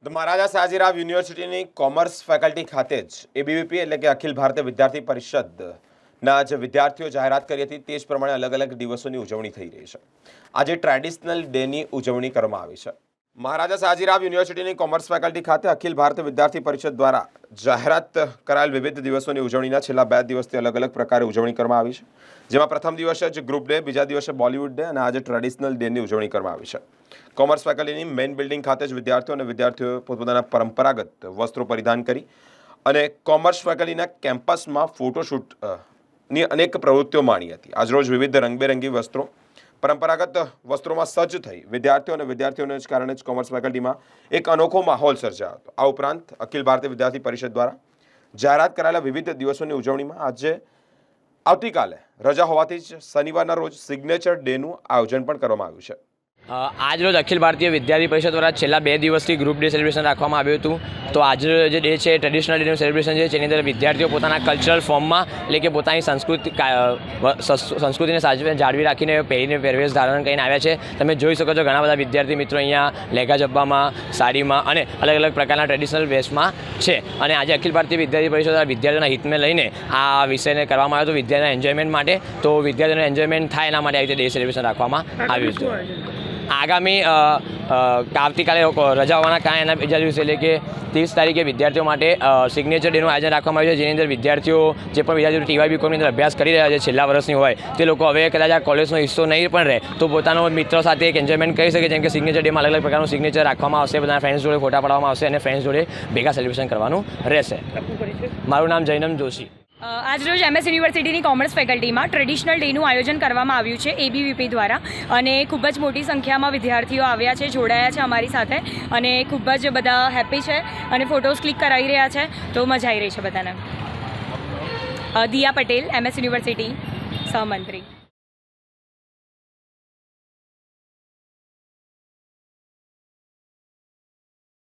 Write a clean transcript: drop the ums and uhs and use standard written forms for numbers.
The Maharaja Sayajirao યુનિવર્સિટીની commerce faculty ખાતે જ એબીવીપી એટલે કે અખિલ ભારતીય વિદ્યાર્થી પરિષદના જે વિદ્યાર્થીઓ જાહેરાત કરી હતી તે જ પ્રમાણે અલગ અલગ દિવસોની ઉજવણી થઈ રહી છે। આજે ટ્રેડિશનલ ડેની ઉજવણી કરવામાં આવી છે। મહારાજા સયાજીરાવ યુનિવર્સિટીની કોમર્સ ફેકલ્ટી ખાતે અખિલ ભારતીય વિદ્યાર્થી પરિષદ દ્વારા જાહેરાત કરાયેલ વિવિધ દિવસોની ઉજવણીના છેલ્લા 2 દિવસથી અલગ અલગ પ્રકારે ઉજવણી કરવામાં આવી છે, જેમાં પ્રથમ દિવસે જ ગ્રુપ ડે, બીજા દિવસે બોલિવૂડ ડે અને આજે ટ્રેડિશનલ ડેની ઉજવણી કરવામાં આવી છે। કોમર્સ ફેકલ્ટીની મેઇન બિલ્ડિંગ ખાતે જ વિદ્યાર્થીઓ પોતપોતાના પરંપરાગત વસ્ત્રો પરિધાન કરી અને કોમર્સ ફેકલ્ટીના કેમ્પસમાં ફોટોશૂટની અનેક પ્રવૃત્તિઓ માણી હતી। આજરોજ વિવિધ રંગબેરંગી વસ્ત્રો પરંપરાગત વસ્ત્રોમાં સજ્જ થઈ વિદ્યાર્થીઓને જ કારણે જ કોમર્સ ફેકલ્ટીમાં એક અનોખો માહોલ સર્જાયો હતો। આ ઉપરાંત અખિલ ભારતીય વિદ્યાર્થી પરિષદ દ્વારા જાહેરાત કરાયેલા વિવિધ દિવસોની ઉજવણીમાં આવતીકાલે રજા હોવાથી જ શનિવારના રોજ સિગ્નેચર ડેનું આયોજન પણ કરવામાં આવ્યું છે। આજ રોજ અખિલ ભારતીય વિદ્યાર્થી પરિષદ દ્વારા છેલ્લા 2 દિવસથી ગ્રુપ ડે સેલિબ્રેશન રાખવામાં આવ્યું હતું। તો આજે જે ડે છે ટ્રેડિશનલ ડેનું સેલિબ્રેશન છે, જેની અંદર વિદ્યાર્થીઓ પોતાના કલ્ચરલ ફોર્મમાં એટલે કે પોતાની સંસ્કૃતિને જાળવી રાખીને પહેરવેશ ધારણ કરીને આવ્યા છે। તમે જોઈ શકો છો ઘણા બધા વિદ્યાર્થી મિત્રો અહીંયા લેઘા જબ્બામાં, સાડીમાં અને અલગ અલગ પ્રકારના ટ્રેડિશનલ વેશમાં છે। અને આજે અખિલ ભારતીય વિદ્યાર્થી પરિષદ દ્વારા વિદ્યાર્થીઓના હિતને લઈને આ વિષયને કરવામાં આવ્યો હતો વિદ્યાર્થીઓના એન્જોયમેન્ટ માટે। તો વિદ્યાર્થીઓને એન્જોયમેન્ટ થાય એના માટે આ રીતે ડે સેલિબ્રેશન રાખવામાં આવ્યું છે। આગામી આવતીકાલે રજા હોવાના કારણે એના બીજા દિવસે એટલે કે 30 તારીખે વિદ્યાર્થીઓ માટે સિગ્નેચર ડેનું આયોજન રાખવામાં આવ્યું છે, જેની અંદર વિદ્યાર્થીઓ જે પણ વિદ્યાર્થીઓ ટીવાયબી કોમની અંદર અભ્યાસ કરી રહ્યા છે છેલ્લા વર્ષની હોય તે લોકો હવે કદાચ આ કોલેજનો હિસ્સો નહીં પણ રહે તો પોતાનો મિત્રો સાથે એક એન્જોયમેન્ટ કરી શકે, જેમ કે સિગ્નેચર ડેમાં અલગ અલગ પ્રકારનું સિગ્નેચર રાખવામાં આવશે, બધાના ફ્રેન્ડ્સ જોડે ફોટા પાડવામાં આવશે અને ફ્રેન્ડ્સ જોડે ભેગા સેલિબ્રેશન કરવાનું રહેશે। મારું નામ જૈનમ જોશી। આજરોજ એમએસ યુનિવર્સિટીની કોમર્સ ફેકલ્ટીમાં ટ્રેડિશનલ ડેનું આયોજન કરવામાં આવ્યું છે એબીવીપી દ્વારા, અને ખૂબ જ મોટી સંખ્યામાં વિદ્યાર્થીઓ આવ્યા છે, જોડાયા છે અમારી સાથે, અને ખૂબ જ બધા હેપી છે અને ફોટોઝ ક્લિક કરાવી રહ્યા છે, તો મજા આવી રહી છે બધાને। દિયા પટેલ, એમએસ યુનિવર્સિટી સહમંત્રી।